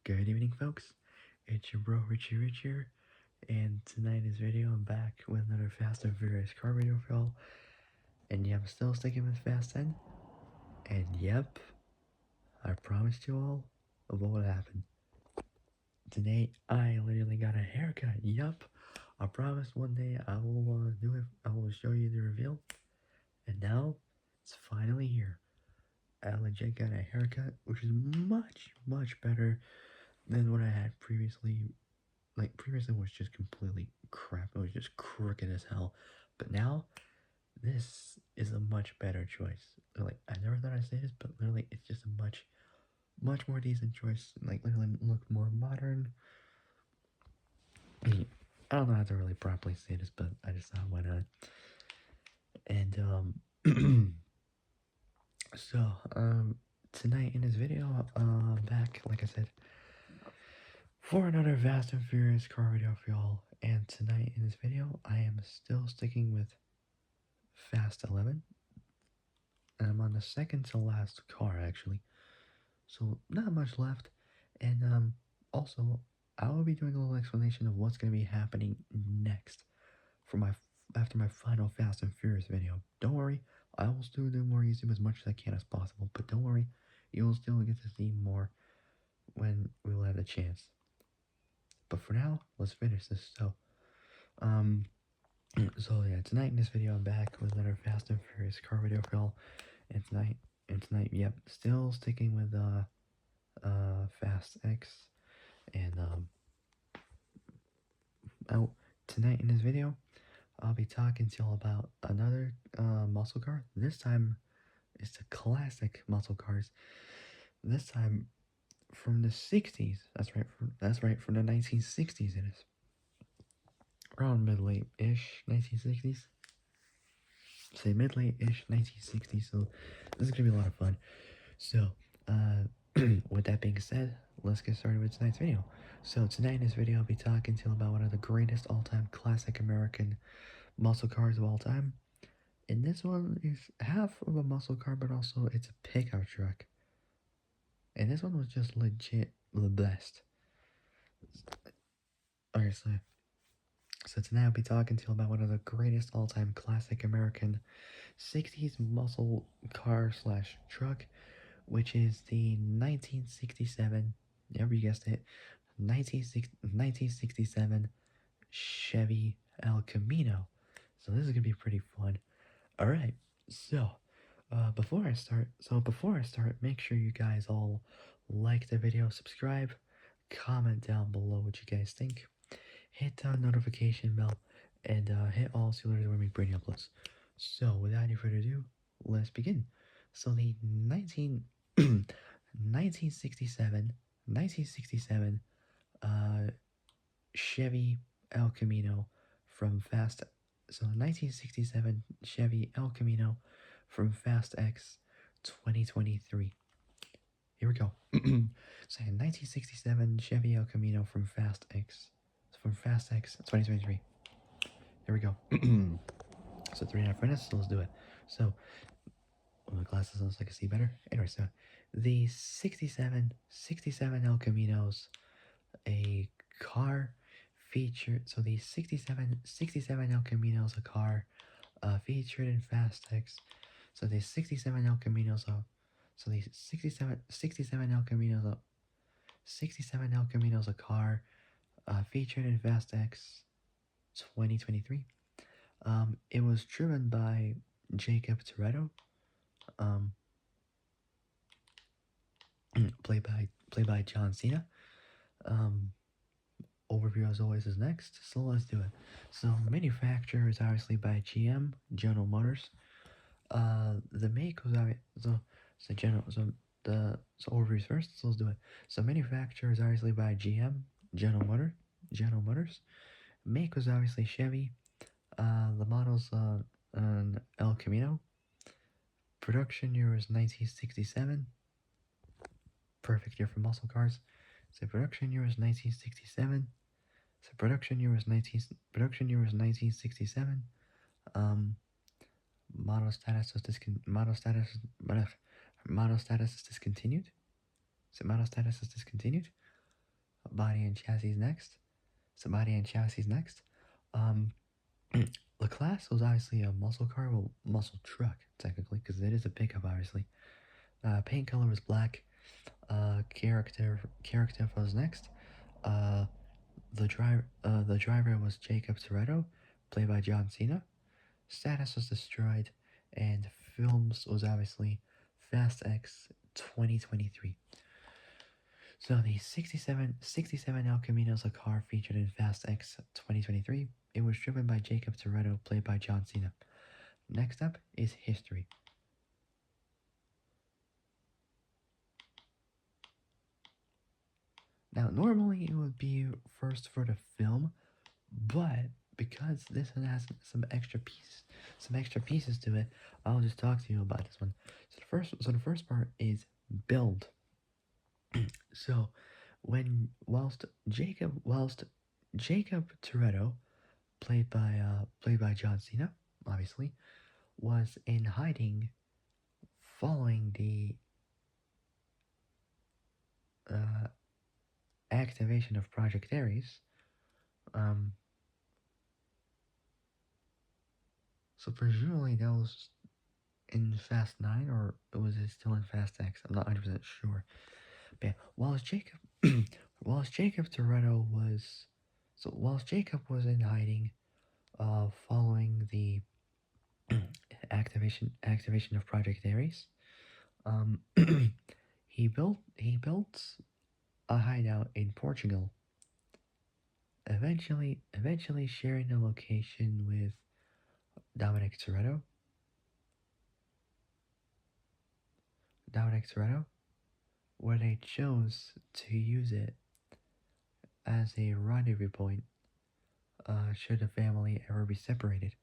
Good evening, folks. It's your bro Richie here, and tonight in this video I'm back with another Fast and Furious car video for y'all. And yeah, I'm still sticking with Fast 10. And yep, I promised you all of what would happen. Today I literally got a haircut. Yup, I promised one day I will do it. I will show you the reveal. And now it's finally here. I legit got a haircut, which is much better than what I had previously. Like, previously was just completely crap. It was just crooked as hell. But now, this is a much better choice. Like, I never thought I'd say this, but literally, it's just a much more decent choice. Like, literally, look more modern. I don't know how to really properly say this, but I just thought, why not? And, so, tonight in this video, back, like I said, for another Fast and Furious car video for y'all. And tonight in this video, I am still sticking with Fast 11, and I'm on the second to last car actually, so not much left. And also, I will be doing a little explanation of what's going to be happening next for my after my final Fast and Furious video. Don't worry, I will still do more YouTube as much as I can as possible, but don't worry, you will still get to see more when we will have the chance. But for now, let's finish this. Um, so yeah, tonight in this video, I'm back with another Fast and Furious car video for y'all. And tonight, yep, still sticking with Fast X. And oh, tonight in this video, I'll be talking to y'all about another muscle car. This time, it's the classic muscle cars. This time from the 60s. That's right, from the 1960s. It is around mid-late-ish 1960s. Say mid-late-ish 1960s. So this is gonna be a lot of fun. So, with that being said, let's get started with tonight's video. So tonight in this video, I'll be talking to you about one of the greatest all-time classic American muscle cars of all time. And this one is half of a muscle car, but also it's a pickup truck. And this one was just legit the best. Alright, so tonight I'll be talking to you about one of the greatest all-time classic American 60s muscle car slash truck, which is the 1967, yeah, you guessed it, 1967 Chevy El Camino. So this is gonna be pretty fun. All right, so before I start, make sure you guys all like the video, subscribe, comment down below what you guys think, hit the notification bell, and hit all so you learn when we bring uploads. So without any further ado, let's begin. So the 1967 Chevy El Camino from Fast. So 1967 Chevy El Camino from Fast X 2023. Here we go. So 1967 Chevy El Camino from Fast X 2023. Here we go. So 3.5 minutes. So let's do it. So my glasses on so I can see better. Anyway, so the 67 El Caminos, a car featured. So the 67 El Caminos, a car featured in Fast X. So the 67 El Caminos, so the 67 El Caminos, 67 El Caminos, a car featured in Fast X 2023. It was driven by Jacob Toretto, played by John Cena. Overview as always is next, so let's do it. So manufacturer is obviously by GM, General Motors. The make was so overviews first, so let's do it. So manufacturer is obviously by GM, General Motors. Make was obviously Chevy. The models an El Camino. Production year is 1967. Perfect year for muscle cars. So production year is 1967. So production year was 1967. Model status is discontinued. So model status is discontinued. Body and chassis next. So body and chassis next. Um, the class was obviously a muscle car, well, muscle truck technically, because it is a pickup, obviously. Paint color was black. Character was next. Uh, the driver was Jacob Toretto, played by John Cena. Status was destroyed, and films was obviously Fast X 2023. So the 67 El Camino's a car featured in Fast X 2023. It was driven by Jacob Toretto, played by John Cena. Next up is history. Now, normally it would be first for the film, but because this one has some extra pieces to it, I'll just talk to you about this one. So the first part is build. So, whilst Jacob Toretto, played by John Cena, obviously, was in hiding following the uh, activation of Project Ares. Um, so presumably that was in Fast 9, or was it still in Fast X? I'm not 100% sure. But yeah, whilst Jacob Toretto was, whilst Jacob was in hiding, following the activation of Project Ares, um, he built a hideout in Portugal. Eventually sharing a location with Dominic Toretto. Dominic Toretto, where they chose to use it as a rendezvous point should the family ever be separated.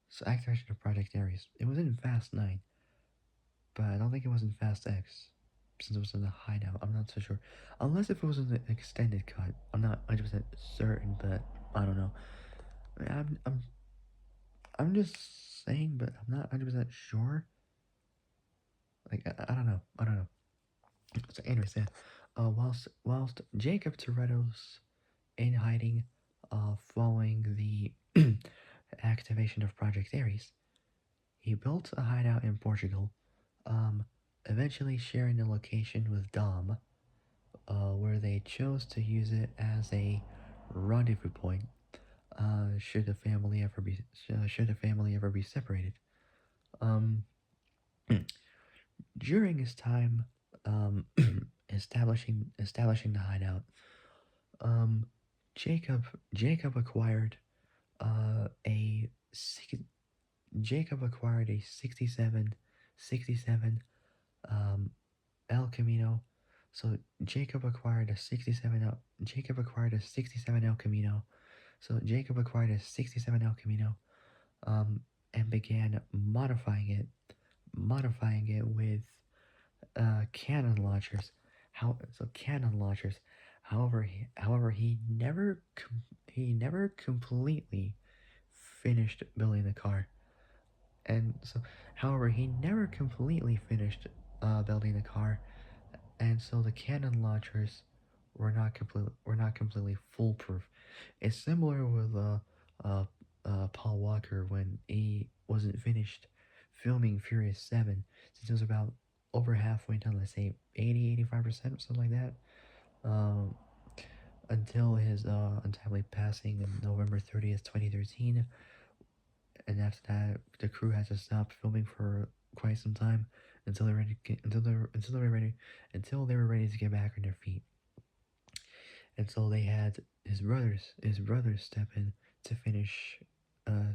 So activation of Project Ares. It was in Fast 9, but I don't think it was in Fast X, since it was in the hideout. I'm not so sure. Unless if it was in the extended cut. I'm not 100% certain, but I don't know. I'm just saying, but I'm not 100% sure. Like, I don't know. I don't know. So anyways, yeah. Whilst Jacob Toretto's in hiding, following the activation of Project Ares, he built a hideout in Portugal, um, eventually sharing the location with Dom, where they chose to use it as a rendezvous point, should the family ever be separated. Um, during his time, um, establishing the hideout, um, Jacob acquired a Jacob acquired a 67 um, El Camino. So Jacob acquired a 67 El Camino. So Jacob acquired a 67 El Camino, and began modifying it with cannon launchers. Cannon launchers. However, he never completely finished building the car. And so, however, he never completely finished building the car, and so the cannon launchers were not completely foolproof. It's similar with uh, Paul Walker when he wasn't finished filming Furious 7, since it was about over halfway done, let's say 85%, something like that, um, until his untimely passing on November 30th, 2013. And after that, the crew had to stop filming for quite some time until they were ready to until they were ready to get back on their feet. And so they had his brothers step in to finish uh,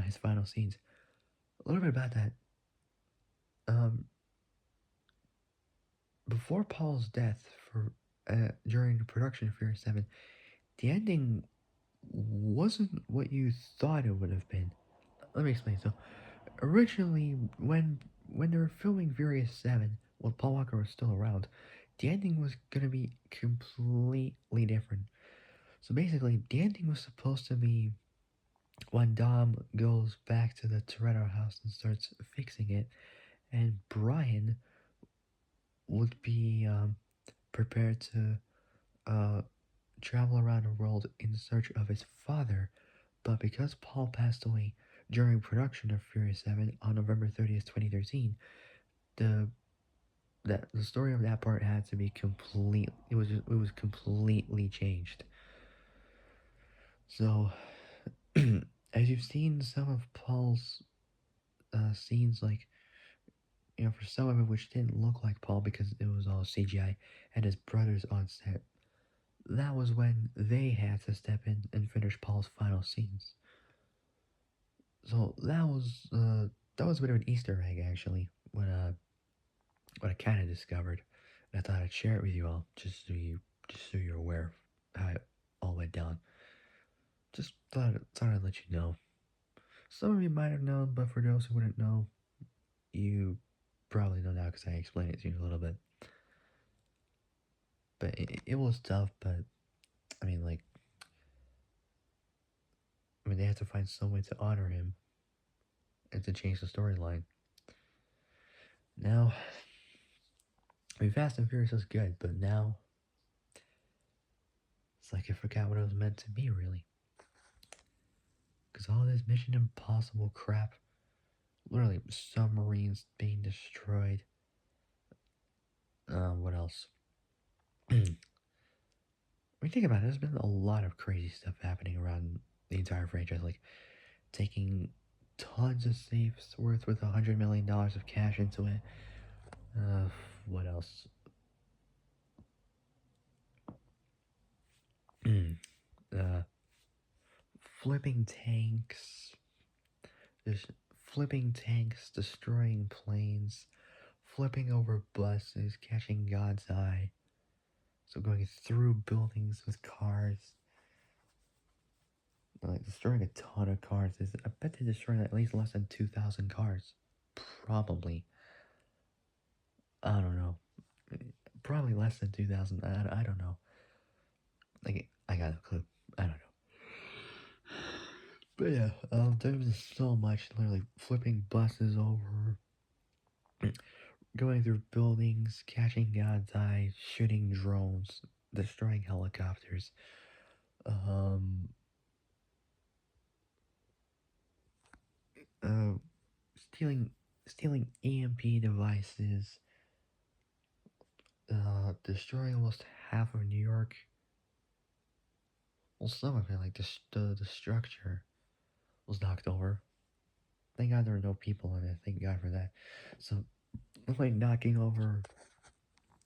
his final scenes. A little bit about that. Um, Before Paul's death, for during the production of Fear 7, the ending wasn't what you thought it would have been. Let me explain. So originally, when they were filming Furious 7, while Paul Walker was still around, the ending was gonna be completely different. So basically, the ending was supposed to be when Dom goes back to the Toretto house and starts fixing it, and Brian would be prepared to uh, travel around the world in search of his father, but because Paul passed away during production of Furious 7 on November 30th, 2013, the the story of that part had to be it was completely changed. So as you've seen some of Paul's scenes, like, for some of it which didn't look like Paul because it was all CGI and his brothers on set, that was when they had to step in and finish Paul's final scenes. So that was a bit of an Easter egg actually, what I kind of discovered, and I thought I'd share it with you all just so you're aware of how it all went down. Just thought I'd let you know. Some of you might have known, but for those who wouldn't know, you probably know now because I explained it to you a little bit. But it was tough, but I mean, like, they had to find some way to honor him and to change the storyline. Now, I mean, Fast and Furious was good, but now it's like I forgot what it was meant to be, really. Because all this Mission Impossible crap, literally submarines being destroyed. What else? When you think about it, there's been a lot of crazy stuff happening around the entire franchise, like taking tons of safes with $100 million of cash into it. What else? uh, flipping tanks, just flipping tanks, destroying planes, flipping over buses, catching God's eye. So going through buildings with cars, like destroying a ton of cars. I bet they destroyed at least less than 2,000 cars. Probably. I don't know. Probably less than 2,000. I don't know. Like, I got a clue. I don't know. But yeah, there was so much, literally flipping buses over, going through buildings, catching God's eye, shooting drones, destroying helicopters, um, uh, stealing EMP devices, destroying almost half of New York. Well, some of it, like the structure, was knocked over. Thank God there were no people in it. Thank God for that. So, like knocking over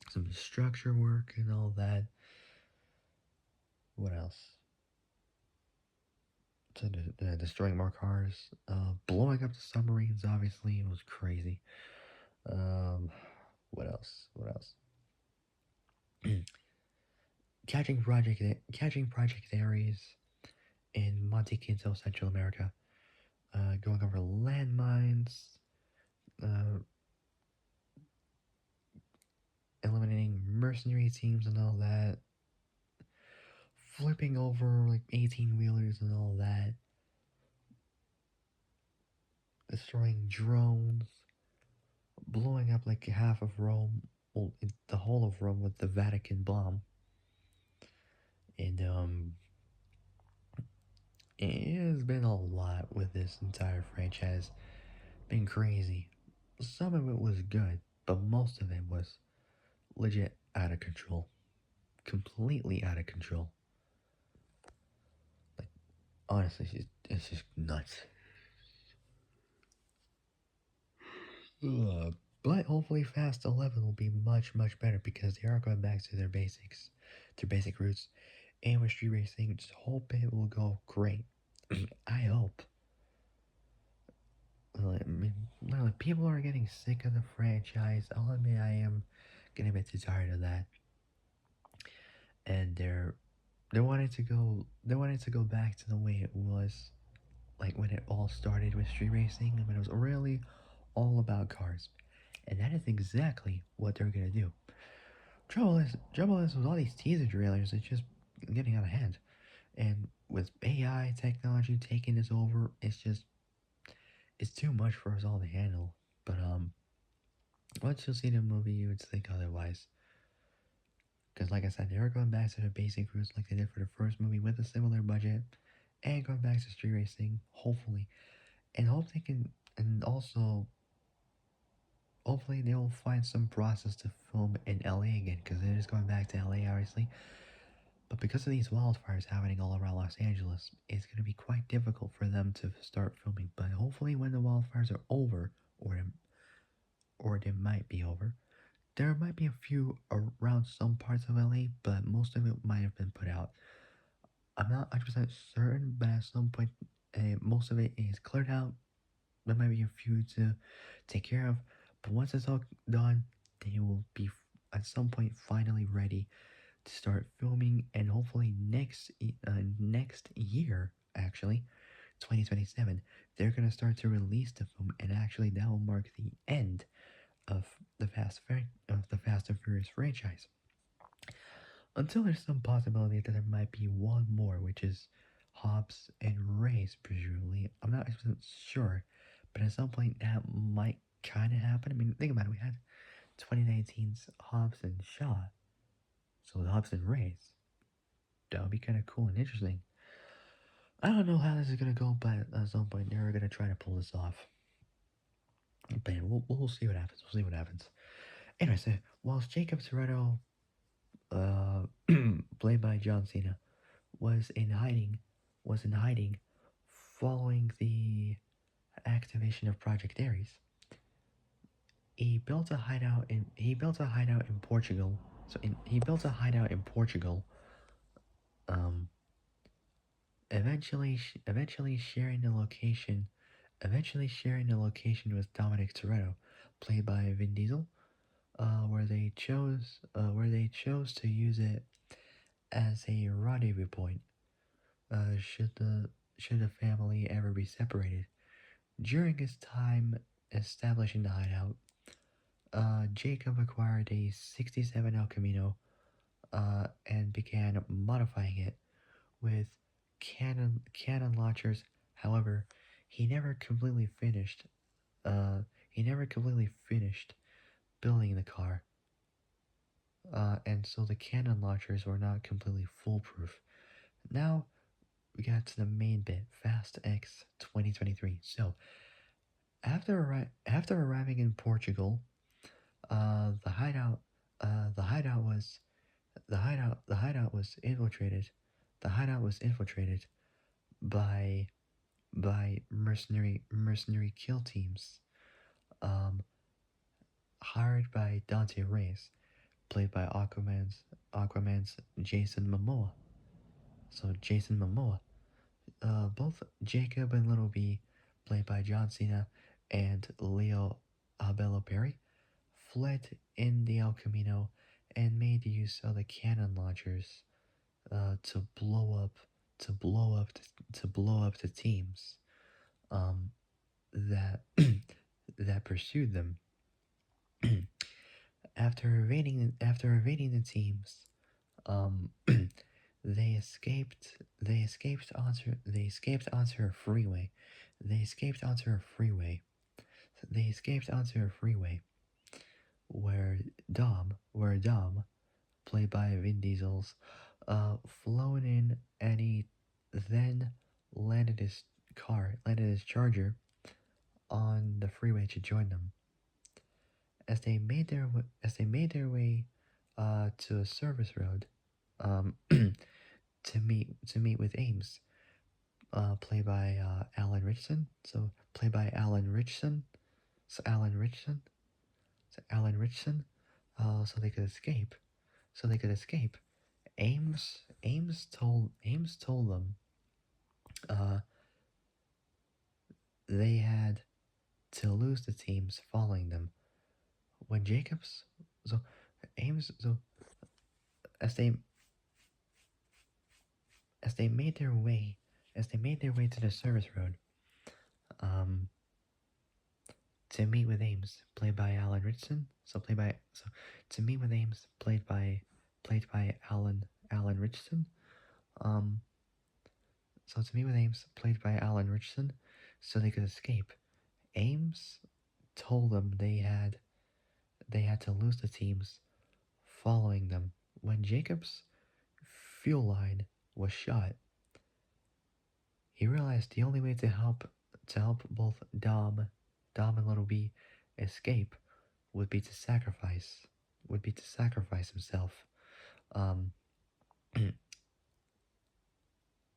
some structure work and all that. What else? To destroying more cars, blowing up the submarines. Obviously, it was crazy. Um, what else? What else? Catching Project Ares in Monte Quinto, Central America. Going over landmines. Uh, eliminating mercenary teams and all that. Flipping over like 18 wheelers and all that. Destroying drones. Blowing up like half of Rome. Well, the whole of Rome with the Vatican bomb. And it has been a lot with this entire franchise. Been crazy. Some of it was good, but most of it was legit out of control. Completely out of control. Like, honestly, it's just nuts. Ugh. But hopefully Fast 11 will be much, much better because they are going back to their basics, their basic roots. And with street racing, just hope it will go great. I hope. I mean, literally, people are getting sick of the franchise. I'll admit I am getting a bit too tired of that. And they wanted to go back to the way it was, like when it all started with street racing, when it was really all about cars. And that is exactly what they're gonna do. Trouble is with all these teaser trailers, it's just getting out of hand. And with AI technology taking this over, it's too much for us all to handle. But once you see the movie, you would think otherwise. Because, like I said, they are going back to the basic roots like they did for the first movie with a similar budget, and going back to street racing, hopefully. And hope they can, and also, hopefully they'll find some process to film in LA again, because it is going back to LA, obviously. But because of these wildfires happening all around Los Angeles, it's going to be quite difficult for them to start filming. But hopefully, when the wildfires are over, or they might be over, there might be a few around some parts of LA, but most of it might have been put out. I'm not 100% certain, but at some point, most of it is cleared out. There might be a few to take care of, but once it's all done, they will be at some point finally ready to start filming, and hopefully next year, actually, 2027, they're gonna start to release the film, and actually that will mark the end of the Fast and Furious franchise. Until there's some possibility that there might be one more, which is Hobbs and Race, presumably. I'm not sure, but at some point that might kind of happen. I mean, think about it. We had 2019's Hobbs and Shaw, so the Hobbs and Race. That would be kind of cool and interesting. I don't know how this is gonna go, but at some point they're gonna try to pull this off. But we'll see what happens. We'll see what happens. Anyway, so whilst Jacob Toretto, uh, played by John Cena, was in hiding, following the activation of Project Ares. He built a hideout in Portugal. He built a hideout in Portugal. Um, eventually sharing the location. Eventually sharing the location with Dominic Toretto, played by Vin Diesel, where they chose to use it as a rendezvous point. Should the family ever be separated. During his time establishing the hideout, Jacob acquired a '67 El Camino, and began modifying it with cannon launchers. However, he never completely finished. He never completely finished building the car, and so the cannon launchers were not completely foolproof. Now we got to the main bit, Fast X 2023. So after arriving in Portugal, the hideout the hideout was the hideout was infiltrated. The hideout was infiltrated by mercenary kill teams, um, hired by Dante Reyes, played by Aquaman's Jason Momoa. So Jason Momoa, both Jacob and Little B, played by John Cena and Leo Abello Perry, fled in the El Camino and made use of the cannon launchers, to blow up the teams, um, that that pursued them. After evading the teams, um, they escaped onto a freeway. They escaped onto a freeway. They escaped onto a freeway where Dom, played by Vin Diesel's, flown in, and he then landed his Charger on the freeway to join them. As they made their way, to a service road, to meet with Ames, played by Alan Richardson. So Alan Richardson, so they could escape. So they could escape. Ames told them, uh, they had to lose the teams following them. When Jacobs, so Ames, so as they made their way, to the service road, um, to meet with Ames, played by Alan Richardson. To meet with Ames, played by Alan Richardson. Um, so to meet with Ames, played by Alan Richardson, so they could escape. Ames told them they had to lose the teams following them. When Jacob's fuel line was shot, he realized the only way to help both Dom and Little B escape would be to sacrifice himself. Um,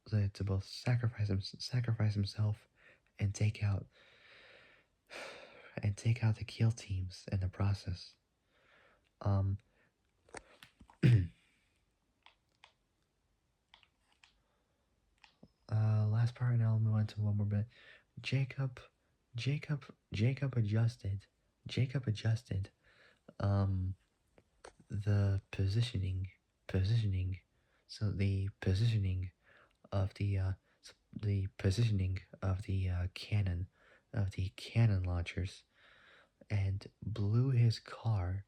so to both sacrifice himself and take out the kill teams in the process. Um, last part, and I'll move on to one more bit. Jacob, Jacob, Jacob adjusted. Jacob adjusted. Um, the positioning. So the positioning of the cannon launchers, and blew his car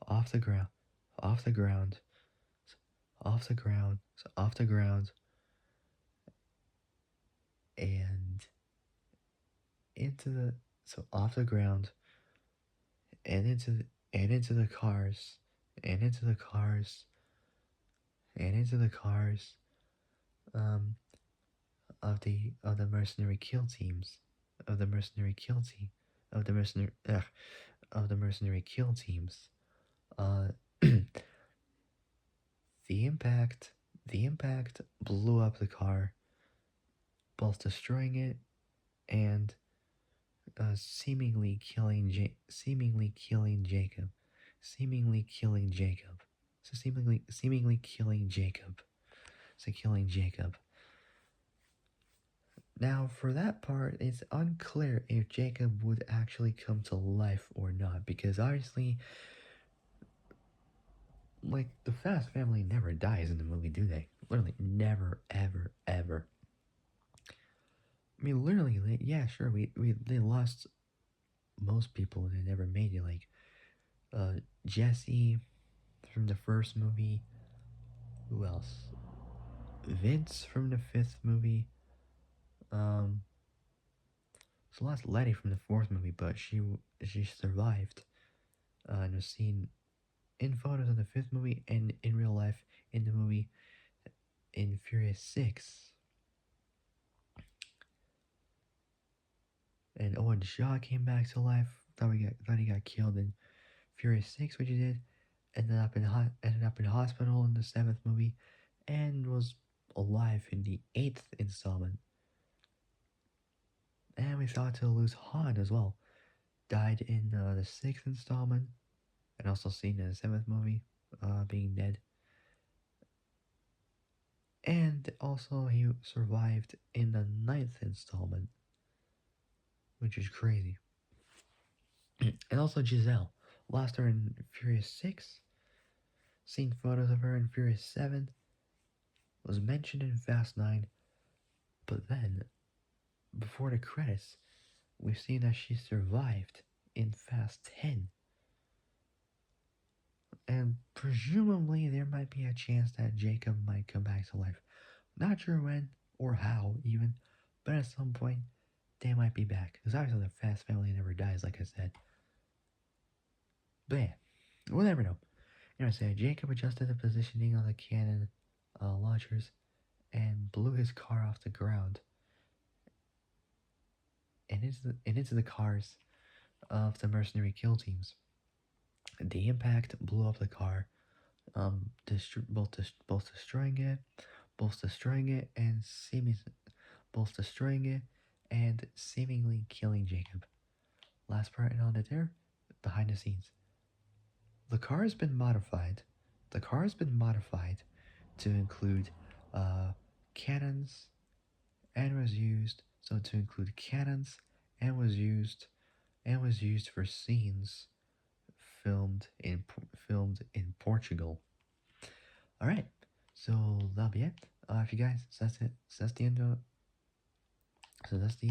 off the ground, off the ground, off the ground, and into the off the ground, and into the cars, and into the cars, and into the cars, um, of the mercenary kill teams, of the mercenary kill team, of the mercenary of the mercenary kill teams. Uh, the impact blew up the car, both destroying it and seemingly killing Jacob, seemingly killing Jacob, so seemingly killing Jacob, so killing Jacob. Now, for that part, it's unclear if Jacob would actually come to life or not, because obviously, like, the Fast family never dies in the movie, do they? Literally, never, ever, ever. I mean, literally, yeah, sure, they lost most people and they never made it, like, Jesse from the first movie. Who else? Vince from the fifth movie. So lost Letty from the fourth movie, but she survived, and was seen in photos in the fifth movie and in real life in the movie in Furious 6. And Owen Shaw came back to life. Thought he got killed in Furious 6, which he did. Ended up in hospital in the seventh movie, and was alive in the eighth installment. And we saw to lose Han as well. Died in the sixth installment, and also seen in the seventh movie, being dead. And also he survived in the ninth installment, which is crazy. And also Giselle, lost her in Furious 6, seen photos of her in Furious 7, was mentioned in Fast 9, but then, before the credits, we've seen that she survived in Fast 10. And presumably there might be a chance that Jacob might come back to life. Not sure when or how even, but at some point they might be back. Because obviously the Fast family never dies, like I said. But yeah, we'll never know. Anyway, Jacob adjusted the positioning on the cannon launchers and blew his car off the ground and into the cars of the mercenary kill teams. The impact blew up the car, both destroying it, and seemingly killing Jacob. Last part and on it there, behind the scenes. The car has been modified. To include cannons, and was used for scenes filmed in Portugal. All right, so that'll be it. If you guys, so that's it. So that's the end of. So that's the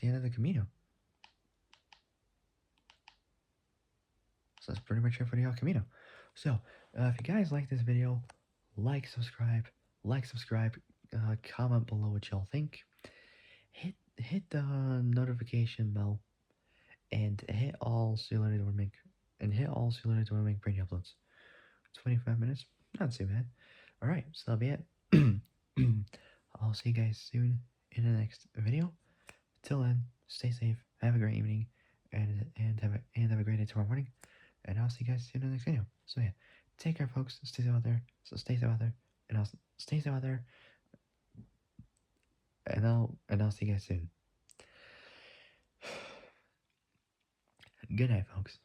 end of the Camino. So that's pretty much it for the Camino. So if you guys like this video, subscribe, comment below what y'all think. hit the notification bell and hit all so you learn to make brand new uploads. 25 minutes, not too bad. All right, so that'll be it. I'll see you guys soon in the next video. Till then, stay safe, have a great evening, and have a great day tomorrow morning. And I'll see you guys soon in the next video. So yeah, take care, folks. Stay safe out there. So stay safe out there, and I'll stay safe out there. And I'll see you guys soon. Good night, folks.